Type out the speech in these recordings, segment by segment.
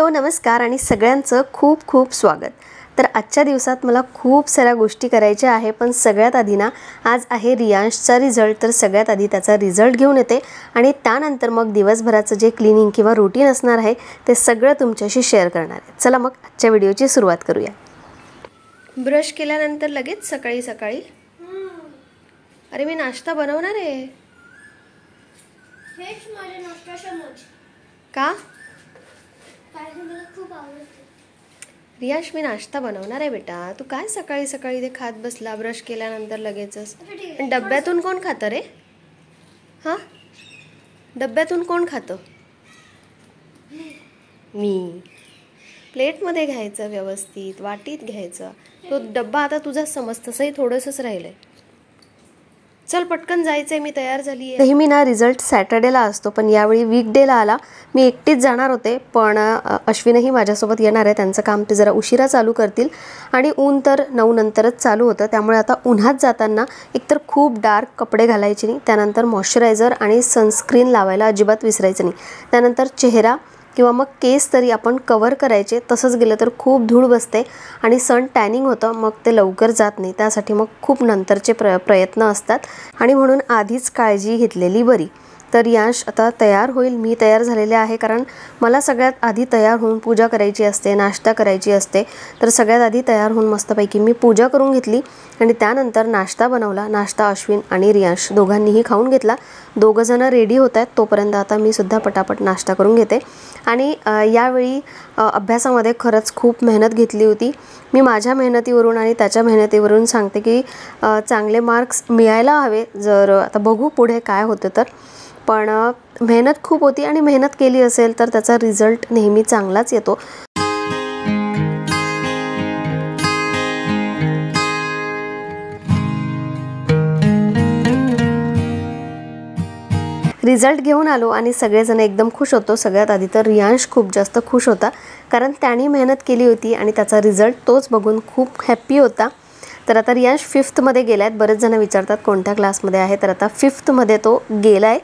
Hello नमस्कार आणि सगळ्यांचं खूप खूप स्वागत। तर आजच्या दिवसात मला खूप साऱ्या गोष्टी करायच्या आहे, पण सगळ्यात आधी ना आज आहे रियांशचा रिझल्ट। तर सगळ्यात आधी त्याचा रिझल्ट घेऊन येते आणि त्यानंतर मग दिवसभराचं जे क्लीनिंग किंवा रूटीन असणार आहे ते सगळं तुमच्याशी शेअर करणार आहे। चला मग आजच्या व्हिडिओची सुरुवात करूया। ब्रश केल्यानंतर लगेच सकाळी सकाळी अरे मी नाश्ता बनवणार आहे। हेच माझे नाश्ता समज का कारण मला खूप आवडते। रियांश मी नाश्ता बनवणार आहे बेटा, तू काय सकाळी सकाळी ते खात बसला ब्रश केल्यानंतर लगेचच। डब्यातून कोण खातं रे? हां डब्यातून कोण खातं? मी। प्लेटमध्ये घ्यायचं, व्यवस्थित वाटीत घ्यायचं। तो डब्बा आता तुझा समज तसंही थोडंसंच राहिलंय। चल पटकन जायचंय, मी तयार झाली आहे। मी ना रिझल्ट सॅटर्डेला असतो, पण यावेळी वीकडेला आला। मी एकटीच जाणार होते, पण अश्विनही माझ्यासोबत येणार आहे। त्यांचं काम ते जरा उशिरा चालू करतील आणि ऊन तर 9 नंतरच चालू होतं, त्यामुळे आता उन्हात जाताना एकतर खूप डार्क कपडे घालायचे नाही, त्यानंतर मॉइश्चरायझर आणि सनस्क्रीन लावायला अजिबात विसरायचं नाही। त्यानंतर चेहरा किंवा मग केस तरी आपण कव्हर करायचे, तसंच गेलं तर खूप धूळ बसते आणि सन टॅनिंग होतं, मग ते लवकर जात नाही। त्यासाठी मग खूप नंतरचे प्रयत्न असतात आणि म्हणून आधीच काळजी घेतलेली बरी। तर यांश आता तयार होईल, मी तयार झालेले आहे, कारण मला सगळ्यात आधी तयार होऊन पूजा करायची असते, नाश्ता करायची असते। तर सगळ्यात आधी तयार होऊन मस्तपैकी मी पूजा करून घेतली आणि त्यानंतर नाश्ता बनवला। नाश्ता अश्विन आणि रियांश दोघांनीही खाऊन घेतला। दोघंजण रेडी होत आहेत, तोपर्यंत आता मी सुद्धा पटापट नाश्ता करून घेते। आणि यावेळी अभ्यासामध्ये खरंच खूप मेहनत घेतली होती। मी माझ्या मेहनतीवरून आणि त्याच्या मेहनतीवरून सांगते की चांगले मार्क्स मिळायला हवे, जर आता बघू पुढे काय होतं तर। पण मेहनत खूप होती आणि मेहनत केली असेल तर त्याचा रिझल्ट नेहमी चांगलाच येतो। रिझल्ट घेऊन आलो आणि सगळेजण एकदम खुश होतो। सगळ्यात आधी तर रियांश खूप जास्त खुश होता, कारण त्याने मेहनत केली होती आणि त्याचा रिझल्ट तोच बघून खूप हॅप्पी होता। तर आता रियांश 5th मध्ये गेलाय। बरेच जण विचारतात कोणत्या क्लासमध्ये आहे, तर आता 5th मध्ये तो गेलाय।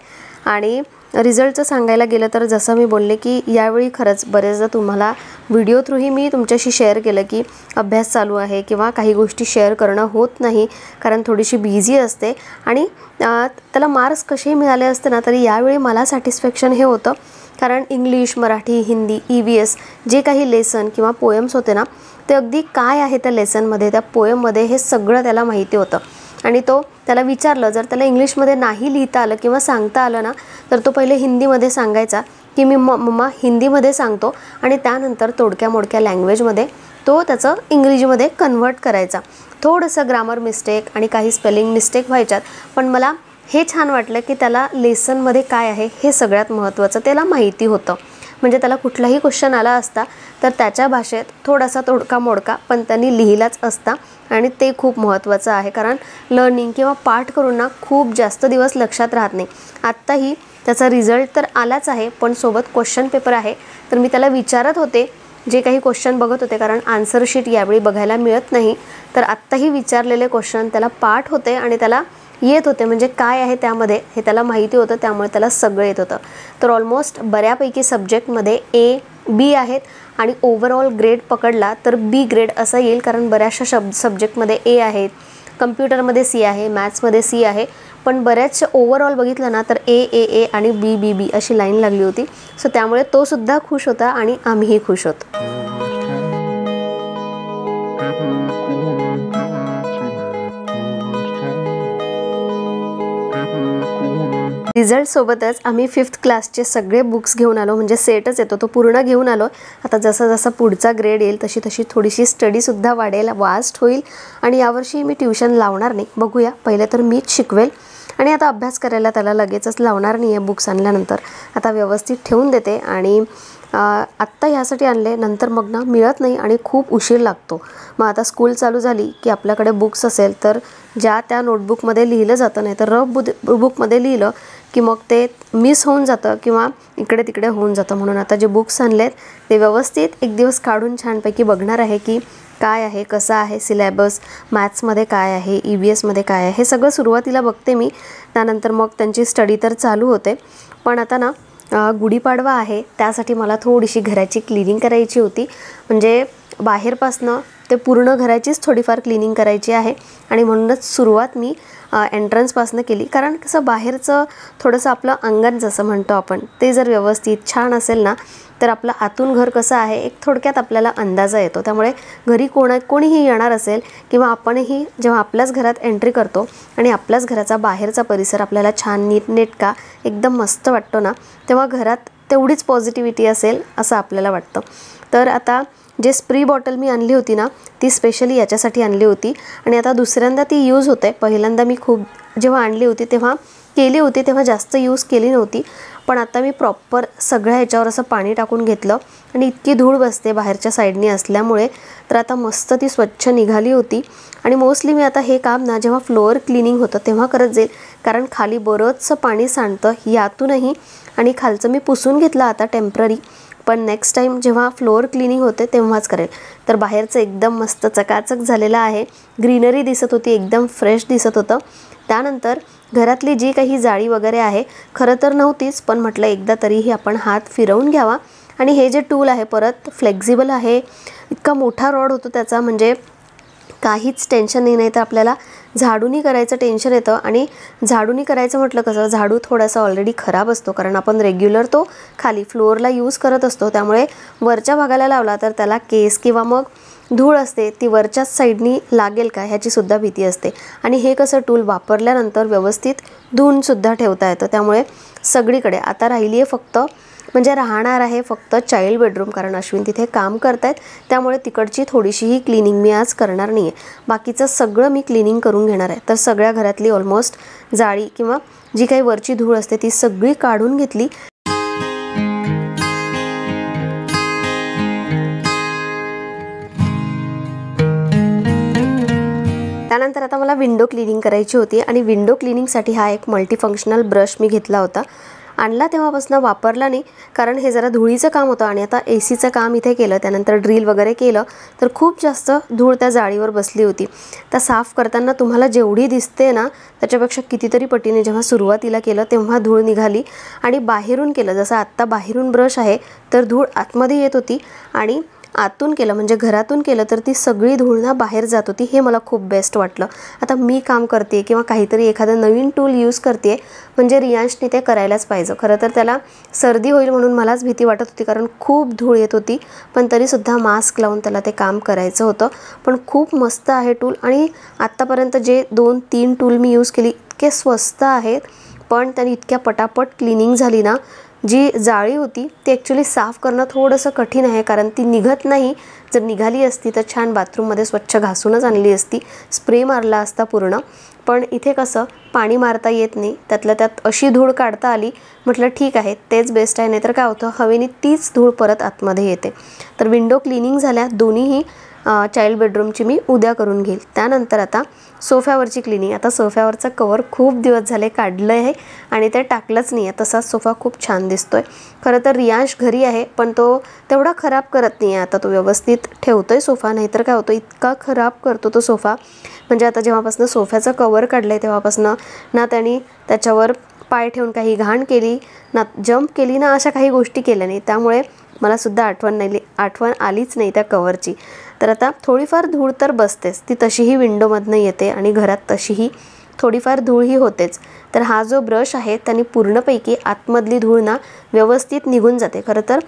आणि रिझल्टचं सांगायला गेलं तर जसं मी बोलले की यावेळी खरंच बरेचदा तुम्हाला व्हिडिओ थ्रूही मी तुमच्याशी शेअर केलं की अभ्यास चालू आहे किंवा काही गोष्टी शेअर करणं होत नाही, कारण थोडीशी बिझी असते आणि त्याला मार्क्स कसेही मिळाले असते ना तरी यावेळी मला सॅटिस्फॅक्शन हे होतं, कारण इंग्लिश, मराठी, हिंदी, EVS जे काही लेसन किंवा पोएम्स होते ना ते अगदी काय आहे त्या लेसनमध्ये, त्या पोएममध्ये हे सगळं त्याला माहिती होतं। आणि त्याला विचारलं, जर त्याला इंग्लिशमध्ये नाही लिहिता आलं किंवा सांगता आलं ना तर तो पहिले हिंदीमध्ये सांगायचा की मी मम्मा हिंदीमध्ये सांगतो, आणि त्यानंतर तोडक्या मोडक्या लँग्वेजमध्ये तो त्याचं इंग्रजीमध्ये कन्व्हर्ट करायचा। थोडंसं ग्रामर मिस्टेक आणि काही स्पेलिंग मिस्टेक व्हायच्यात, पण मला हे छान वाटलं की त्याला लेसनमध्ये काय आहे हे सगळ्यात महत्त्वाचं त्याला माहिती होतं। म्हणजे त्याला कुठलाही क्वेश्चन आला असता तर त्याच्या भाषेत थोडासा तोडका मोडका पण त्यांनी लिहिलाच असता, आणि ते खूप महत्त्वाचं आहे, कारण लर्निंग किंवा पाठ करून ना खूप जास्त दिवस लक्षात राहत नाही। आत्ताही त्याचा रिझल्ट तर आलाच आहे, पण सोबत क्वेश्चन पेपर आहे। तर मी त्याला विचारत होते, जे काही क्वेश्चन बघत होते, कारण आन्सर शीट यावेळी बघायला मिळत नाही, तर आत्ताही विचारलेले क्वेश्चन त्याला पाठ होते आणि त्याला येत होते, म्हणजे काय आहे त्यामध्ये हे त्याला माहिती होतं, त्यामुळे त्याला सगळं येत होतं। तर ऑलमोस्ट बऱ्यापैकी सब्जेक्टमध्ये A, B आहेत आणि ओव्हरऑल ग्रेड पकडला तर B ग्रेड असा येईल, कारण बऱ्याचशा सब्जेक्टमध्ये A आहेत, कम्प्युटरमध्ये C आहे, मॅथ्समध्ये C आहे, पण बऱ्याचशा ओव्हरऑल बघितलं ना तर A आणि B अशी लाईन लागली होती। सो त्यामुळे तो सुद्धा खुश होता आणि आम्हीही खुश होतो। रिझल्ट सोबतच आम्ही 5th क्लासचे सगळे बुक्स घेऊन आलो, म्हणजे सेटच येतो तो पूर्ण घेऊन आलो। आता जसा जसा पुढचा ग्रेड येईल तशी तशी थोडीशी स्टडीसुद्धा वाढेल, वास्ट होईल, आणि यावर्षी मी ट्युशन लावणार नाही, बघूया, पहिले तर मीच शिकवेल आणि आता अभ्यास करायला त्याला लगेचच लावणार नाही आहे। बुक्स आणल्यानंतर आता व्यवस्थित ठेवून देते, आणि आत्ता ह्यासाठी आणले, नंतर मग ना मिळत नाही आणि खूप उशीर लागतो। मग आता स्कूल चालू झाली की आपल्याकडे बुक्स असेल तर ज्या त्या नोटबुकमध्ये लिहिलं जातं, नाही तर रफ बुकमध्ये लिहिलं की मग ते मिस होऊन जातं किंवा इकडे तिकडे होऊन जातं। म्हणून आता जे बुक्स आणलेत ते व्यवस्थित एक दिवस काढून छानपैकी बघणार आहे की काय आहे, कसं आहे सिलेबस, मॅथ्समध्ये काय आहे, EVSमध्ये काय आहे, हे सगळं सुरुवातीला बघते मी, त्यानंतर मग त्यांची स्टडी तर चालू होते। पण आता ना गुढीपाडवा आहे, त्यासाठी मला थोडीशी घराची क्लिनिंग करायची होती. म्हणजे बाहेरपासनं ते पूर्ण घराचीच थोडीफार क्लिनिंग करायची आहे आणि म्हणूनच सुरुवात मी एंट्रन्सपासनं केली. कारण कसं बाहेरचं थोडंसं आपलं अंगण जसं म्हणतो आपण ते जर व्यवस्थित छान असेल ना, तर आपलं आतून घर कसं आहे एक थोडक्यात आपल्याला अंदाजा येतो. त्यामुळे घरी कोणीही येणार असेल किंवा आपणही जेव्हा आपल्याच घरात एंट्री करतो आणि आपल्याच घराचा बाहेरचा परिसर आपल्याला छान नीटनेटका एकदम मस्त वाटतो ना, तेव्हा घरात तेवढीच पॉझिटिव्हिटी असेल असं आपल्याला वाटतं. तर आता जे स्प्री बॉटल मी आणली होती ना, ती स्पेशली याच्यासाठी आणली होती आणि आता दुसऱ्यांदा ती यूज होते. पहिल्यांदा मी खूप जेव्हा आणली होती तेव्हा केली होती, तेव्हा जास्त यूज केली नव्हती. पण आता मी प्रॉपर सगळ्या ह्याच्यावर असं पाणी टाकून घेतलं आणि इतकी धूळ बसते बाहेरच्या साईडनी असल्यामुळे, तर आता मस्त ती स्वच्छ निघाली होती. आणि मोस्टली मी आता हे काम ना जेव्हा फ्लोअर क्लिनिंग होतं तेव्हा करत जाईल, कारण खाली बरंचसं पाणी सांडतं यातूनही. आणि खालचं मी पुसून घेतलं आता टेम्पररी, पण नेक्स्ट टाईम जेव्हा फ्लोअर क्लिनिंग होते तेव्हाच करेल. तर बाहेरचं एकदम मस्त चकाचक झालेलं आहे, ग्रीनरी दिसत होती, एकदम फ्रेश दिसत होतं. त्यानंतर घरातली जी काही जाळी वगैरे आहे, खरं तर नव्हतीच, पण म्हटलं एकदा तरीही आपण हात फिरवून घ्यावा. आणि हे जे टूल आहे परत फ्लेक्झिबल आहे, इतका मोठा रॉड होतो त्याचा, म्हणजे काहीच टेन्शन नाही. तर आपल्याला झाडूनी करायचं टेन्शन येतं. आणि झाडूनी करायचं म्हटलं कसं, झाडू थोडासा ऑलरेडी खराब असतो, कारण आपण रेग्युलर तो खाली फ्लोअरला यूज करत असतो. त्यामुळे वरच्या भागाला लावला तर त्याला केस किंवा मग धूळ असते ती वरच्याच साईडनी लागेल का ह्याचीसुद्धा भीती असते. आणि हे कसं टूल वापरल्यानंतर व्यवस्थित धुवूनसुद्धा ठेवता येतं. त्यामुळे सगळीकडे आता राहिली आहे फक्त, म्हणजे राहणार आहे फक्त चाइल्ड बेडरूम, कारण अश्विन तिथे काम करत आहेत. त्यामुळे तिकडची थोडीशीही क्लिनिंग मी आज करणार नाही आहे, बाकीचं सगळं मी क्लिनिंग करून घेणार आहे. तर सगळ्या घरातली ऑलमोस्ट जाळी किंवा जी काही वरची धूळ असते ती सगळी काढून घेतली. त्यानंतर आता मला विंडो क्लिनिंग करायची होती आणि विंडो क्लिनिंगसाठी हा एक मल्टीफंक्शनल ब्रश मी घेतला होता. आणला तेव्हापासून वापरला नाही, कारण हे जरा धुळीचं काम होतं आणि आता AC चं काम इथे केलं, त्यानंतर ड्रिल वगैरे केलं तर खूप जास्त धूळ त्या जाळीवर बसली होती. तर साफ करताना तुम्हाला जेवढी दिसते ना त्याच्यापेक्षा कितीतरी पटीने जेव्हा सुरुवातीला केलं तेव्हा धूळ निघाली. आणि बाहेरून केलं, जसं आत्ता बाहेरून ब्रश आहे तर धूळ आतमध्ये येत होती, आणि आतून केलं म्हणजे घरातून केलं तर ती सगळी धूळ ना बाहेर जात होती. हे मला खूप बेस्ट वाटलं. आता मी काम करते किंवा काहीतरी एखादं नवीन टूल यूज करते म्हणजे रियांशने ते करायलाच पाहिजे. खरं तर त्याला सर्दी होईल म्हणून मलाच भीती वाटत होती, कारण खूप धूळ येत होती, पण तरीसुद्धा मास्क लावून त्याला ते काम करायचं होतं. पण खूप मस्त आहे टूल. आणि आत्तापर्यंत जे 2-3 टूल मी यूज केली इतके स्वस्त आहेत, पण त्यांनी इतक्या पटापट क्लिनिंग झाली ना. जी जाळी होती ती ॲक्च्युली साफ करणं थोडंसं कठीण आहे, कारण ती निघत नाही. जर निघाली असती तर छान बाथरूममध्ये स्वच्छ घासूनच आणली असती, स्प्रे मारला असता पूर्ण. पण इथे कसं पाणी मारता येत नाही, त्यातल्या त्यात अशी धूळ काढता आली. म्हटलं ठीक आहे तेच बेस्ट आहे, नाहीतर काय होतं हवेने तीच धूळ परत आतमध्ये येते. तर विंडो क्लिनिंग झाल्या दोन्हीही चाइल्ड बेडरूमची मी उद्या करून घेईल. त्यानंतर आता सोफ्यावरची क्लिनिंग. आता सोफ्यावरचं कवर खूप दिवस झाले काढलं आहे आणि ते टाकलंच नाही आहे, तसाच सोफा खूप छान दिसतो आहे. खरं तर रियांश घरी आहे पण तो तेवढा खराब करत नाही आहे, आता तो व्यवस्थित ठेवतो आहे सोफा. नाहीतर काय होतं इतका खराब करतो तो सोफा, म्हणजे आता जेव्हापासून सोफ्याचं कवर काढलं आहे तेव्हापासून ना त्यांनी त्याच्यावर पाय ठेवून काही घाण केली ना, जंप केली ना, अशा काही गोष्टी केल्या नाही. त्यामुळे मलासुद्धा आठवण आलीच नाही त्या कवरची. तर आता थोडीफार धूळ तर बसतेच, ती तशीही विंडोमधनं येते आणि घरात तशीही थोडीफार धूळही होतेच. तर हा जो ब्रश आहे त्याने पूर्णपैकी आतमधली धूळ ना व्यवस्थित निघून जाते. खरं तर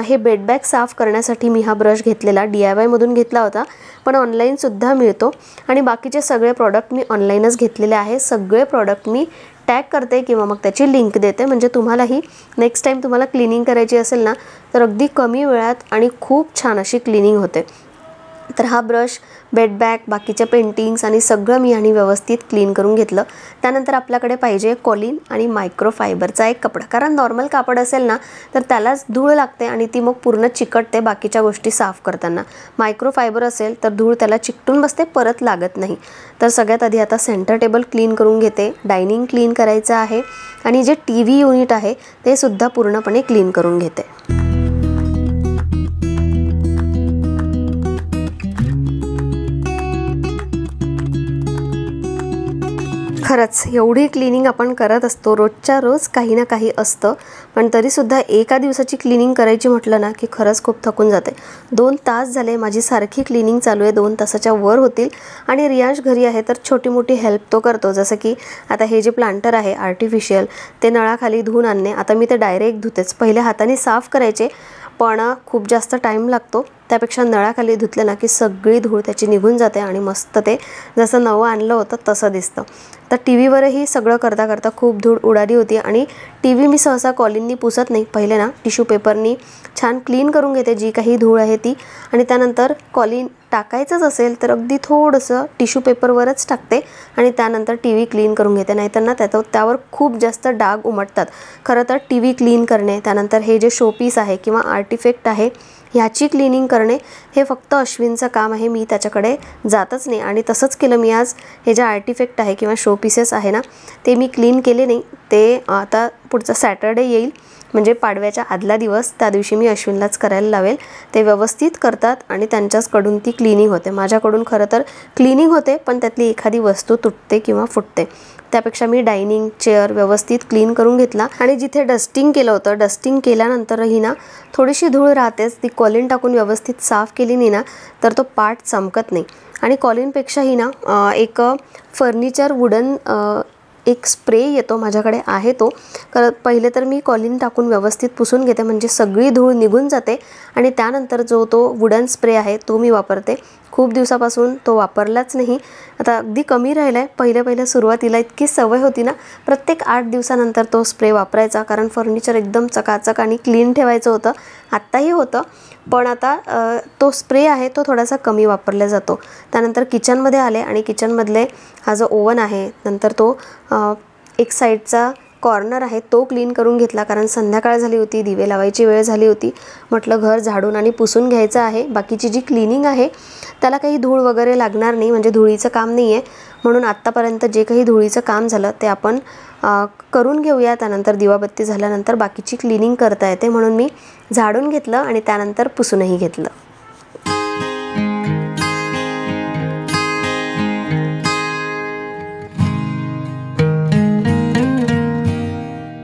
हे बेडबॅग साफ करण्यासाठी मी हा ब्रश घेतलेला DIYमधून घेतला होता, पण ऑनलाईनसुद्धा मिळतो. आणि बाकीचे सगळे प्रॉडक्ट मी ऑनलाईनच घेतलेले आहे. सगळे प्रॉडक्ट मी टॅग करते किंवा मग त्याची लिंक देते, म्हणजे तुम्हालाही नेक्स्ट टाईम तुम्हाला क्लिनिंग करायची असेल ना तर अगदी कमी वेळात आणि खूप छान अशी क्लिनिंग होते. तर हा ब्रश, बेडबॅग, बाकीचे पेंटिंग्स आणि सगळं मी आणि व्यवस्थित क्लीन करून घेतलं. त्यानंतर आपल्याकडे पाहिजे कॉलिन आणि मायक्रोफायबरचा एक कपडा, कारण नॉर्मल कापड असेल ना तर त्यालाच धूळ लागते आणि ती मग पूर्ण चिकटते बाकीच्या गोष्टी साफ करताना. मायक्रोफायबर असेल तर धूळ त्याला चिकटून बसते, परत लागत नाही. तर सगळ्यात आधी आता सेंटर टेबल क्लीन करून घेते, डायनिंग क्लीन करायचं आहे आणि जे TV युनिट आहे ते सुद्धा पूर्णपणे क्लीन करून घेते. खरंच एवढी क्लिनिंग आपण करत असतो, रोजच्या रोज काही ना काही असतं, पण तरीसुद्धा एका दिवसाची क्लिनिंग करायची म्हटलं ना की खरंच खूप थकून जाते. 2 तास झाले माझी सारखी क्लिनिंग चालू आहे, 2 तासाच्या वर होतील. आणि रियांश घरी आहे तर छोटी मोठी हेल्प तो करतो, जसं की आता हे जे प्लांटर आहे आर्टिफिशियल ते नळाखाली धुवून आणणे. आता मी ते डायरेक्ट धुतेच, पहिले हाताने साफ करायचे पण खूप जास्त टाईम लागतो, त्यापेक्षा नळाखाली धुतलं ना की सगळी धूळ त्याची निघून जाते आणि मस्त ते जसं नवं आणलं होतं तसं दिसतं. तर टी व्हीवरही सगळं करता करता खूप धूळ उडाली होती आणि टी व्ही मी सहसा कॉलिननी पुसत नाही, पहिले ना टिश्यू पेपरनी छान क्लीन करून घेते जी काही धूळ आहे ती, आणि त्यानंतर कॉलिन टाकायचंच असेल तर अगदी थोडंसं टिश्यू पेपरवरच टाकते आणि त्यानंतर टी व्ही क्लीन करून घेते, नाहीतर ना त्यावर खूप जास्त डाग उमटतात. खरं तर टी व्ही क्लीन करणे, त्यानंतर हे जे शोपीस आहे किंवा आर्टिफॅक्ट आहे ह्याची क्लिनिंग करणे हे फक्त अश्विनचं काम आहे, मी त्याच्याकडे जातच नाही. आणि तसंच केलं मी आज. हे जे आर्टिफॅक्ट आहे किंवा शो पीसेस आहे ना ते मी क्लीन केले नाही, ते आता पुढचा सॅटर्डे येईल म्हणजे पाडव्याच्या आदला दिवस, त्या दिवशी मी अश्विनलाच करायला लावेल. ते व्यवस्थित करतात आणि त्यांच्याचकडून ती क्लिनिंग होते. माझ्याकडून खरं तर क्लिनिंग होते पण त्यातली एखादी वस्तू तुटते किंवा फुटते, त्यापेक्षा मी डायनिंग चेअर व्यवस्थित क्लीन करून घेतला. आणि जिथे डस्टिंग केलं होतं, डस्टिंग केल्यानंतरही ना थोडीशी धूळ राहतेच, ती कॉलिन टाकून व्यवस्थित साफ केली नाही ना तर तो पार्ट चमकत नाही. आणि कॉलिनपेक्षाही ना एक फर्निचर वुडन एक स्प्रे येतो, माझ्याकडे आहे तो. पहिले तर मी कॉलिन टाकून व्यवस्थित पुसून घेते म्हणजे सगळी धूळ निघून जाते, आणि त्यानंतर जो तो वुडन स्प्रे आहे तो मी वापरते. खूप दिवसापासून तो वापरलाच नाही, आता अगदी कमी राहिला आहे. पहिल्या सुरुवातीला इतकी सवय होती ना प्रत्येक 8 दिवसानंतर तो स्प्रे वापरायचा, कारण फर्निचर एकदम चकाचक आणि क्लीन ठेवायचं होतं. आत्ताही होतं पण आता तो स्प्रे आहे तो थोडासा कमी वापरला जातो. त्यानंतर किचनमध्ये आले आणि किचनमधले हा जो ओव्हन आहे, नंतर तो एक साईडचा कॉर्नर आहे तो क्लीन करून घेतला, कारण संध्याकाळ झाली होती, दिवे लावायची वेळ झाली होती. म्हटलं घर झाडून आणि पुसून घ्यायचं आहे. बाकीची जी क्लिनिंग आहे त्याला काही धूळ वगैरे लागणार नाही, म्हणजे धुळीचं काम नाही आहे, म्हणून आत्तापर्यंत जे काही धुळीचं काम झालं ते आपण करून घेऊया. त्यानंतर दिवाबत्ती झाल्यानंतर बाकीची क्लिनिंग करता येते, म्हणून मी झाडून घेतलं आणि त्यानंतर पुसूनही घेतलं.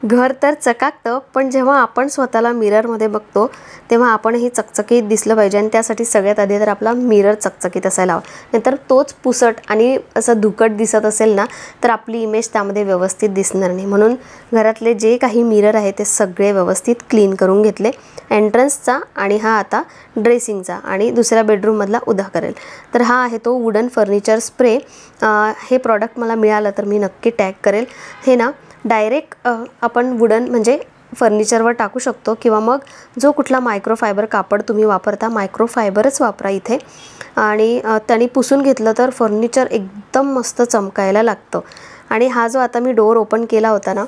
घर तर चकाकतं, पण जेव्हा आपण स्वतःला मिररमध्ये बघतो तेव्हा आपणही चकचकीत दिसलं पाहिजे, आणि त्यासाठी सगळ्यात आधी तर आपला मिरर चकचकीत असायला हवा. नाहीतर तोच पुसट आणि असं धुकट दिसत असेल ना तर आपली इमेज त्यामध्ये व्यवस्थित दिसणार नाही. म्हणून घरातले जे काही मिरर आहे ते सगळे व्यवस्थित क्लीन करून घेतले, एंट्रन्सचा आणि हा आता ड्रेसिंगचा आणि दुसऱ्या बेडरूममधला उदा करेल. तर हा आहे तो वुडन फर्निचर स्प्रे. हे प्रॉडक्ट मला मिळालं तर मी नक्की टॅग करेल. हे ना डायरेक्ट आपण वुडन म्हणजे फर्निचरवर टाकू शकतो, किंवा मग जो कुठला मायक्रोफायबर कापड तुम्ही वापरता मायक्रोफायबरच वापरा इथे, आणि त्यांनी पुसून घेतलं तर फर्निचर एकदम मस्त चमकायला लागतं. आणि हा जो आता मी डोअर ओपन केला होता ना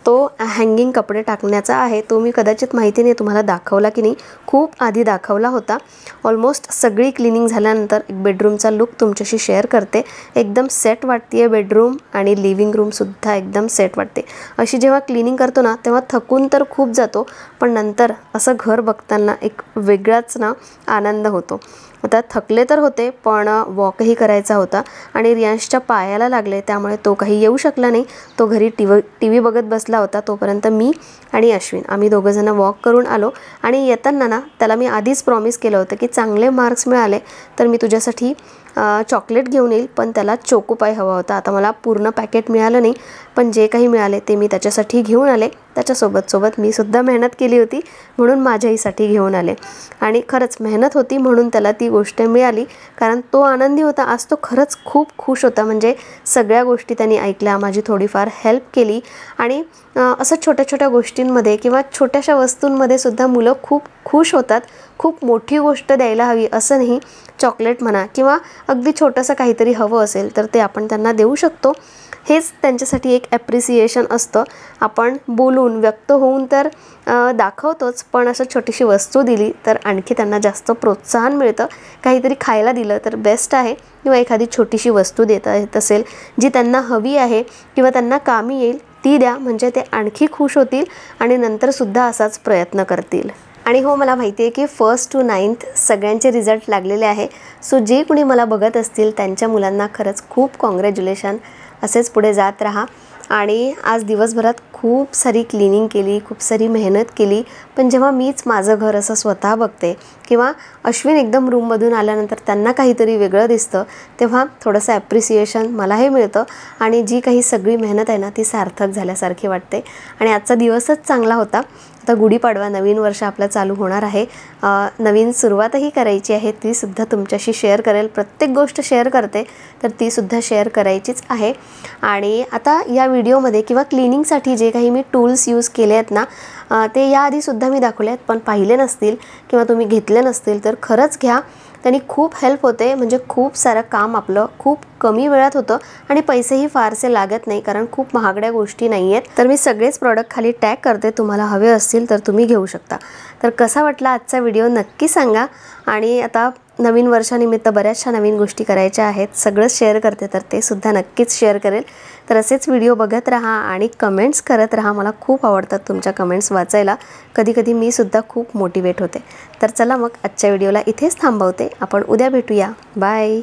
तो हँगिंग कपडे टाकण्याचा आहे, तो मी कदाचित माहिती नाही तुम्हाला दाखवला की नाही, खूप आधी दाखवला होता. ऑलमोस्ट सगळी क्लिनिंग झाल्यानंतर एक बेडरूमचा लुक तुमच्याशी शेअर करते. एकदम सेट वाटते आहे बेडरूम, आणि लिव्हिंग रूमसुद्धा एकदम सेट वाटते. अशी जेव्हा क्लिनिंग करतो ना तेव्हा थकून तर खूप जातो, पण नंतर असं घर बघताना एक वेगळाच ना आनंद होतो. आता थकले तर होते पण वॉकही करायचा होता, आणि रियांशच्या पायाला लागले त्यामुळे तो काही येऊ शकला नाही. तो घरी टी व्ही बघत बसला होता. तोपर्यंत मी आणि अश्विन आम्ही दोघंजणं वॉक करून आलो, आणि येताना ना त्याला मी आधीच प्रॉमिस केलं होतं की चांगले मार्क्स मिळाले तर मी तुझ्यासाठी चॉकलेट घेऊन येईल, पण त्याला चोकोपाय हवा होता. आता मला पूर्ण पॅकेट मिळालं नाही, पण जे काही मिळाले ते मी त्याच्यासाठी घेऊन आले. त्याच्यासोबत मी सुद्धा मेहनत केली होती म्हणून माझ्याहीसाठी घेऊन आले, आणि खरंच मेहनत होती म्हणून त्याला ती गोष्ट मिळाली, कारण तो आनंदी होता. आज तो खरंच खूप खुश होता, म्हणजे सगळ्या गोष्टी त्यांनी ऐकल्या, माझी थोडीफार हेल्प केली. आणि असं छोट्या छोट्या गोष्टींमध्ये किंवा छोट्याशा वस्तूंमध्ये सुद्धा मुलं खूप खुश होतात. खूप मोठी गोष्ट द्यायला हवी असं नाही, चॉकलेट म्हणा किंवा अगदी छोटंसं काहीतरी हवं असेल तर ते आपण त्यांना देऊ शकतो. हेच त्यांच्यासाठी एक ॲप्रिसिएशन असतं. आपण बोलून व्यक्त होऊन तर दाखवतोच, पण असं छोटीशी वस्तू दिली तर आणखी त्यांना जास्त प्रोत्साहन मिळतं. काहीतरी खायला दिलं तर बेस्ट आहे, किंवा एखादी छोटीशी वस्तू देता येत असेल जी त्यांना हवी आहे किंवा त्यांना कामी येईल ती द्या, म्हणजे ते आणखी खुश होतील आणि नंतरसुद्धा असाच प्रयत्न करतील. आणि हो, मला माहिती आहे की 1st to 9th सगळ्यांचे रिझल्ट लागलेले आहे. सो जे कुणी मला बघत असतील त्यांच्या मुलांना खरंच खूप कॉंग्रॅच्युलेशन. असेच पुढे जात राहा। आणि आज दिवसभरात खूप सारी क्लिनिंग केली, खूप सारी मेहनत केली, पण जेव्हा मीच माझं घर असं स्वतः बघते किंवा अश्विन एकदम रूममधून आल्यानंतर त्यांना काहीतरी वेगळं दिसतं, तेव्हा थोडंसं ॲप्रिसिएशन मलाही मिळतं आणि जी काही सगळी मेहनत आहे ना ती सार्थक झाल्यासारखी वाटते। आणि आजचा दिवसच चांगला होता। आता गुढीपाडवा, नवीन वर्ष आपलं चालू होणार आहे, नवीन सुरुवातही करायची आहे, तीसुद्धा तुमच्याशी शेअर करेल। प्रत्येक गोष्ट शेअर करते तर तीसुद्धा शेअर करायचीच आहे। आणि आता या व्हिडिओमध्ये किंवा क्लिनिंगसाठी जे काही मी टूल्स यूज केले आहेत ना, ते याआधीसुद्धा मी दाखवले आहेत, पण पाहिले नसतील किंवा तुम्ही घेतले नसतील तर खरंच घ्या, त्यांनी खूप हेल्प होते। म्हणजे खूप सारं काम आपलं खूप कमी वेळात होतं आणि पैसेही फारसे लागत नाही, कारण खूप महागड्या गोष्टी नाही आहेत। तर मी सगळेच प्रॉडक्ट खाली टॅग करते, तुम्हाला हवे असतील तर तुम्ही घेऊ शकता। तर कसा वाटला आजचा व्हिडिओ नक्की सांगा। आणि आता नवीन वर्षानिमित्त बऱ्याचशा नवीन गोष्टी करायच्या आहेत, सगळंच शेअर करते तर ते सुद्धा नक्कीच शेअर करेल। तर असेच व्हिडिओ बघत राहा आणि कमेंट्स करत राहा, मला खूप आवडतात तुमच्या कमेंट्स वाचायला, कधी कधी मी सुद्धा खूप मोटिवेट होते। तर चला मग आजच्या व्हिडिओला इथेच थांबवते, आपण उद्या भेटूया, बाय।